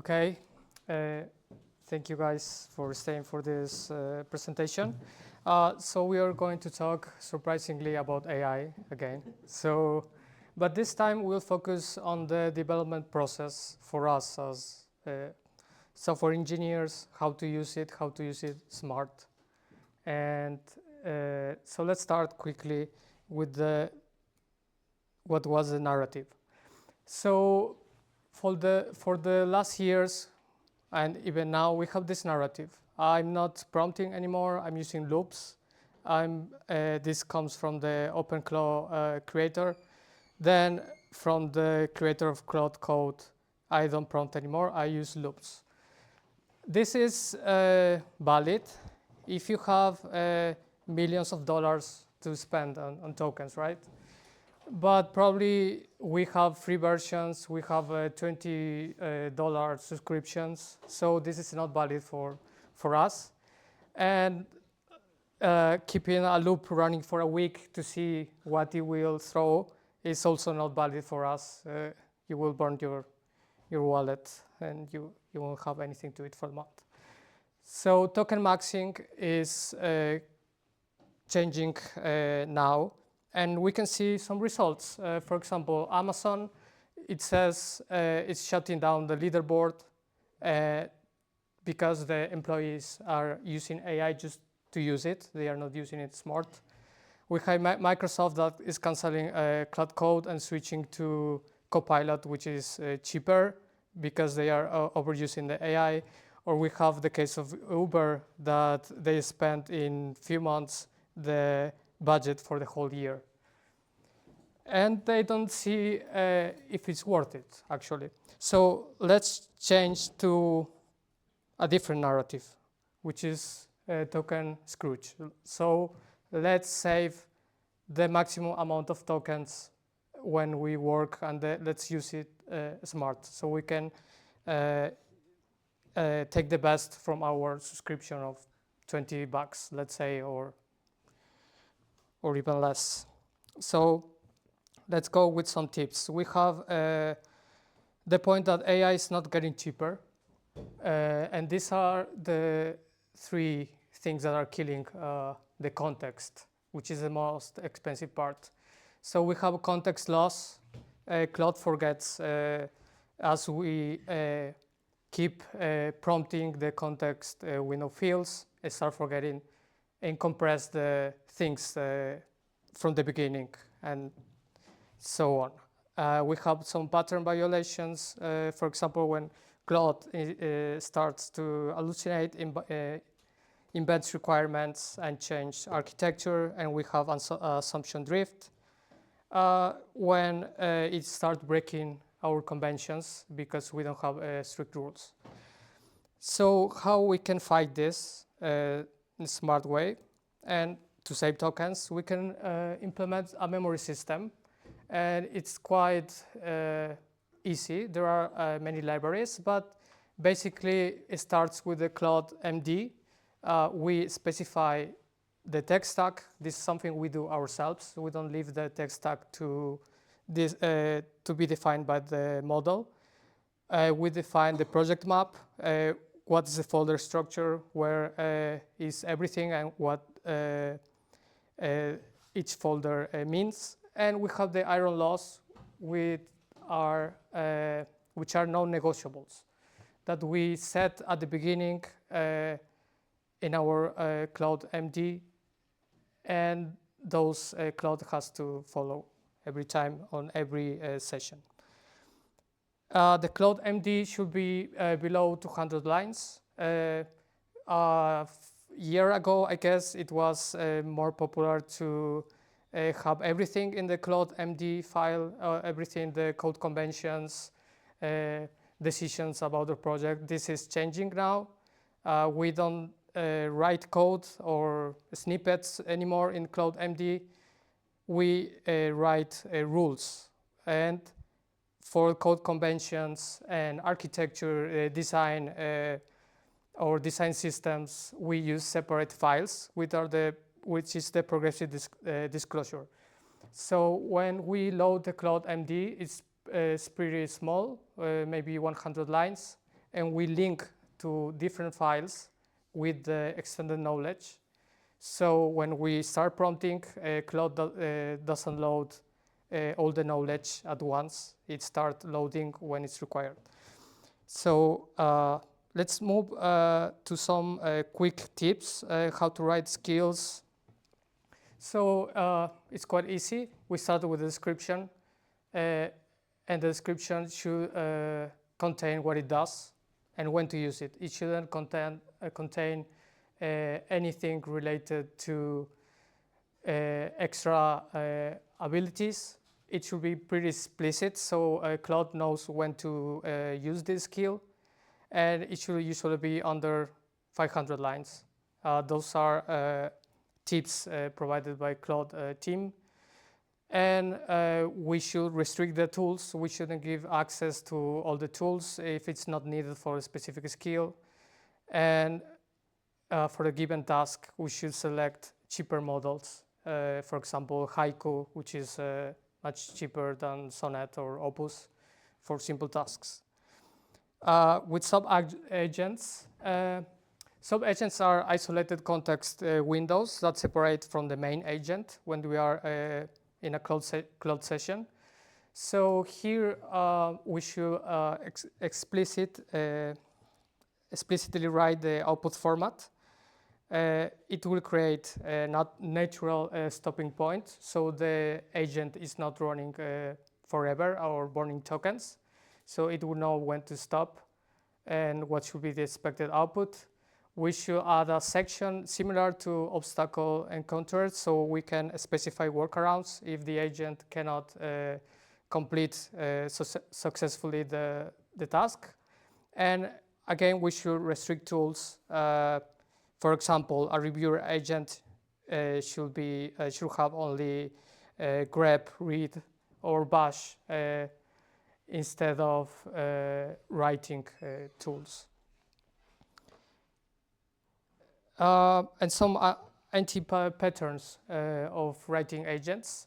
Okay, uh, thank you guys for staying for this presentation. So we are going to talk surprisingly about AI again. But this time we'll focus on the development process for us as software engineers, how to use it smart. And so let's start quickly with what was the narrative. So for the last years, and even now, we have this narrative. I'm not prompting anymore. I'm using loops. This comes from the OpenClaw creator. Then from the creator of Claude Code, I don't prompt anymore. I use loops. This is valid if you have millions of dollars to spend on tokens, right? But probably we have free versions, we have $20 subscriptions, so this is not valid for us. And keeping a loop running for a week to see what it will throw is also not valid for us. You will burn your wallet and you won't have anything to it for a month. So token maxing is changing now. And we can see some results. For example, Amazon, it says it's shutting down the leaderboard because the employees are using AI just to use it. They are not using it smart. We have Microsoft that is canceling Cloud Code and switching to Copilot, which is cheaper because they are overusing the AI. Or we have the case of Uber that they spent in few months the budget for the whole year. And they don't see if it's worth it, actually. So let's change to a different narrative, which is token Scrooge. So let's save the maximum amount of tokens when we work, and let's use it smart. So we can take the best from our subscription of $20, let's say, or even less. So let's go with some tips. We have the point that AI is not getting cheaper. And these are the three things that are killing the context, which is the most expensive part. So we have context loss. Claude forgets as we keep prompting the context window fields, it start forgetting and compress the things from the beginning and so on. We have some pattern violations. For example, when Claude starts to hallucinate, embeds requirements and change architecture, and we have assumption drift. When it starts breaking our conventions because we don't have strict rules. So how we can fight this in a smart way? And to save tokens, we can implement a memory system. And it's quite easy. There are many libraries, but basically it starts with the Claude MD. We specify the tech stack. This is something we do ourselves. We don't leave the tech stack to be defined by the model. We define the project map. What is the folder structure? Where is everything, and what each folder means. And we have the iron laws, which are non-negotiables, that we set at the beginning in our Claude MD, and those Claude has to follow every time on every session. The Claude MD should be below 200 lines. A year ago, I guess, it was more popular to have everything in the Claude MD file, everything, the code conventions, decisions about the project. This is changing now. We don't write code or snippets anymore in Claude MD. We write rules. And for code conventions and architecture design or design systems, we use separate files, which is the progressive disclosure. So when we load the Claude MD, it's pretty small, maybe 100 lines, and we link to different files with the extended knowledge. So when we start prompting, Claude doesn't load all the knowledge at once. It starts loading when it's required. So let's move to some quick tips, how to write skills. So it's quite easy. We start with a description, and the description should contain what it does and when to use it. It shouldn't contain anything related to extra abilities. It should be pretty explicit, so Claude knows when to use this skill, and it should usually be under 500 lines. Those are tips provided by Claude team. And we should restrict the tools. We shouldn't give access to all the tools if it's not needed for a specific skill. And for a given task, we should select cheaper models. For example, Haiku, which is much cheaper than Sonnet or Opus for simple tasks. With sub-agents, sub-agents are isolated context windows that separate from the main agent when we are in a Claude session. So here we should explicitly write the output format. It will create a natural stopping point, so the agent is not running forever or burning tokens. So it will know when to stop and what should be the expected output. We should add a section similar to obstacle encounters, so we can specify workarounds if the agent cannot complete successfully the task. And again, we should restrict tools. For example, a reviewer agent should have only grep, read, or bash instead of writing tools. And some anti-patterns of writing agents.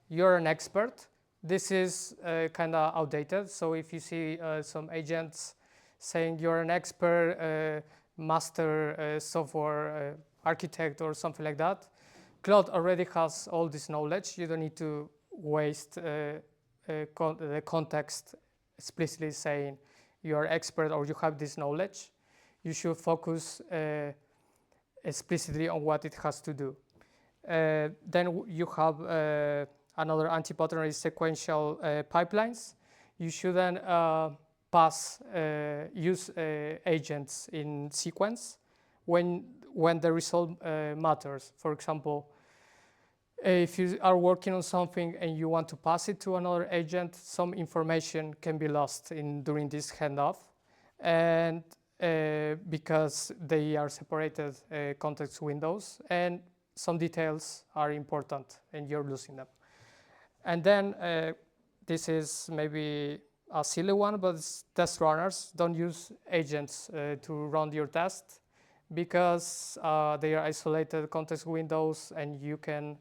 You're an expert. This is kind of outdated. So if you see some agents saying you're an expert, master software architect or something like that, Claude already has all this knowledge. You don't need to waste the context explicitly saying you're expert or you have this knowledge. You should focus explicitly on what it has to do. Then you have another anti-pattern is sequential pipelines. You shouldn't use agents in sequence when the result matters. For example, if you are working on something and you want to pass it to another agent, some information can be lost during this handoff, and because they are separated context windows, and some details are important and you're losing them. And then this is maybe a silly one, but test runners don't use agents to run your test, because they are isolated context windows and you can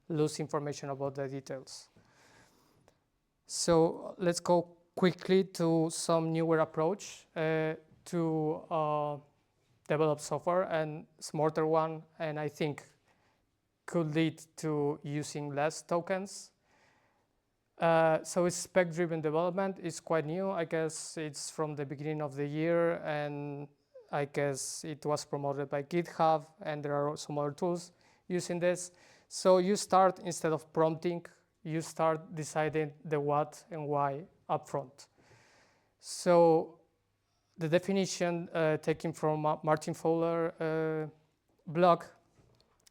lose information about the details. So let's go quickly to some newer approach to develop software, and smarter one, and I think could lead to using less tokens. So spec-driven development is quite new. I guess it's from the beginning of the year, and I guess it was promoted by GitHub, and there are some other tools using this. So you start, instead of prompting, you start deciding the what and why upfront. So the definition taken from Martin Fowler blog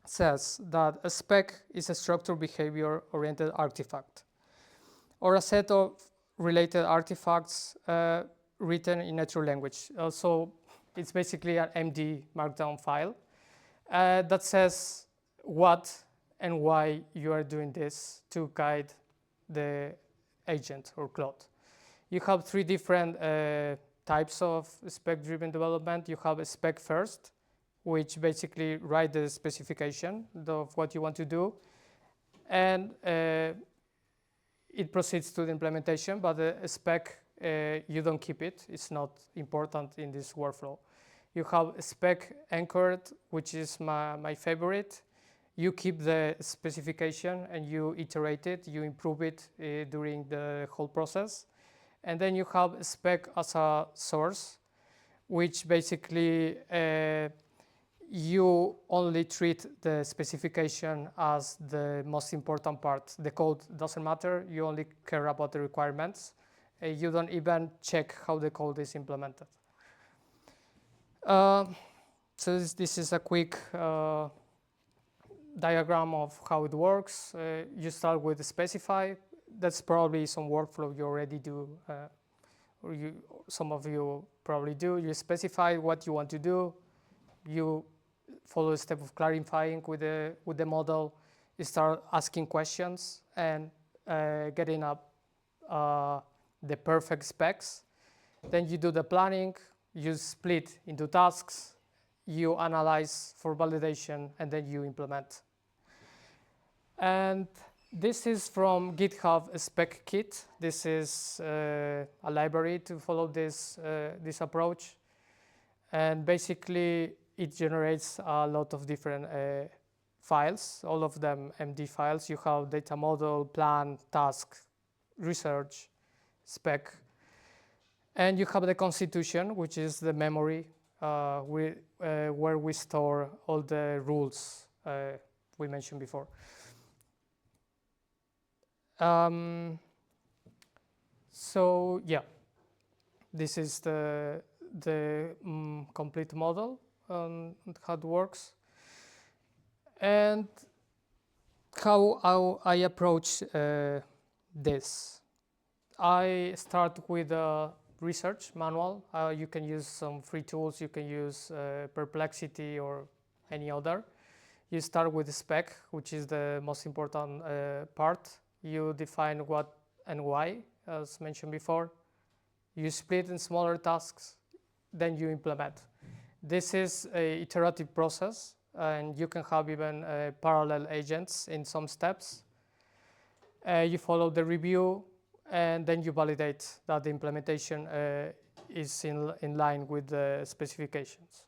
says that a spec is a structured behavior-oriented artifact, or a set of related artifacts written in natural language. So it's basically an MD markdown file that says what and why you are doing this to guide the agent or Claude. You have three different types of spec-driven development. You have a spec first, which basically write the specification of what you want to do, and it proceeds to the implementation, but the spec you don't keep it. It's not important in this workflow. You have spec anchored, which is my favorite. You keep the specification and you iterate it, you improve it during the whole process. And then you have spec as a source, which basically you only treat the specification as the most important part. The code doesn't matter, you only care about the requirements. You don't even check how the code is implemented. So this is a quick diagram of how it works. You start with the specify. That's probably some workflow you already do, or some of you probably do. You specify what you want to do. You follow a step of clarifying with the model. You start asking questions and getting up the perfect specs. Then you do the planning. You split into tasks. You analyze for validation, and then you implement. And this is from GitHub Spec Kit. This is a library to follow this approach. And basically, it generates a lot of different files, all of them MD files. You have data model, plan, task, research, spec. And you have the constitution, which is the memory where we store all the rules we mentioned before. So yeah, this is the complete model on how it works, and how I approach this. I start with a research manual. You can use some free tools. You can use Perplexity or any other. You start with the spec, which is the most important part. You define what and why, as mentioned before. You split in smaller tasks, then you implement. This is an iterative process, and you can have even parallel agents in some steps. You follow the review, and then you validate that the implementation is in line with the specifications.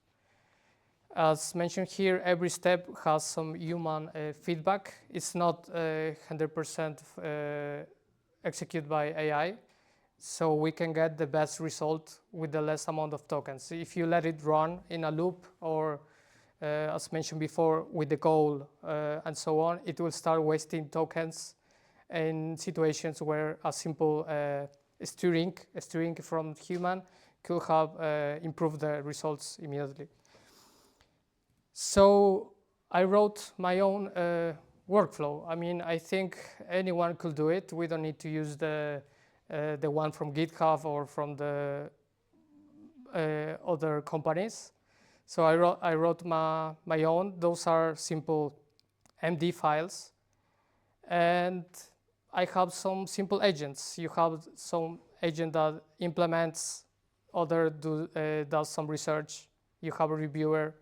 As mentioned here, every step has some human feedback. It's not 100% executed by AI, so we can get the best result with the less amount of tokens. If you let it run in a loop, or as mentioned before, with the goal and so on, it will start wasting tokens in situations where a simple steering from human could have improved the results immediately. So I wrote my own workflow. I mean, I think anyone could do it. We don't need to use the one from GitHub or from the other companies. So I wrote my own. Those are simple MD files. And I have some simple agents. You have some agent that implements, other does some research. You have a reviewer.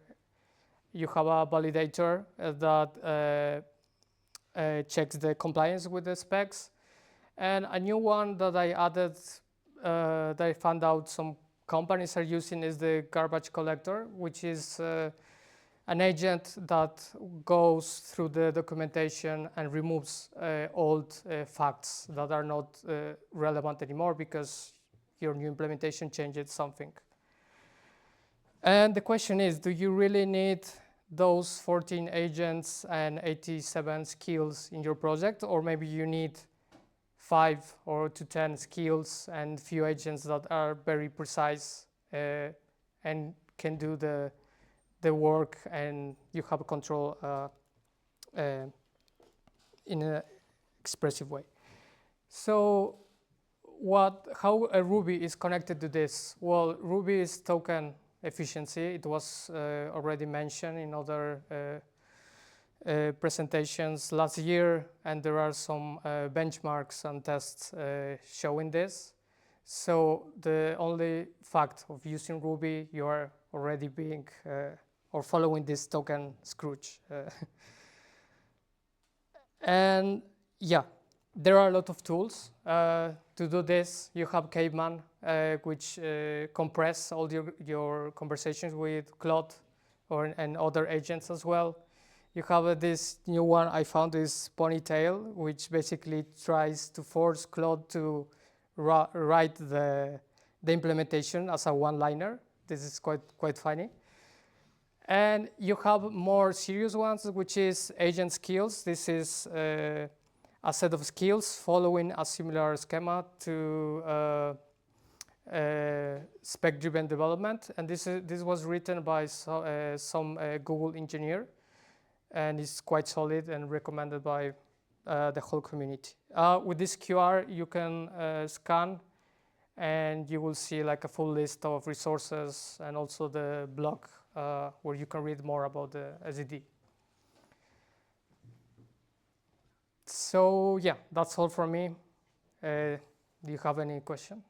You have a validator that checks the compliance with the specs. And a new one that I added, that I found out some companies are using, is the garbage collector, which is an agent that goes through the documentation and removes old facts that are not relevant anymore because your new implementation changed something. And the question is, do you really need those 14 agents and 87 skills in your project? Or maybe you need 5 or to 10 skills and few agents that are very precise and can do the work, and you have control in an expressive way. So how Ruby is connected to this? Well, Ruby is token efficiency. It was already mentioned in other presentations last year, and there are some benchmarks and tests showing this. So the only fact of using Ruby, you are already being or following this token Scrooge. And yeah, There are a lot of tools to do this. You have Caveman, which compress all your conversations with Claude and other agents as well. You have this new one I found is Ponytail, which basically tries to force Claude to write the implementation as a one-liner. This is quite funny. And you have more serious ones, which is agent skills. This is a set of skills following a similar schema to spec-driven development. And this was written by some Google engineer, and it's quite solid and recommended by the whole community. With this QR, you can scan, and you will see like a full list of resources and also the blog where you can read more about the SDD. So yeah, that's all from me. Do you have any question?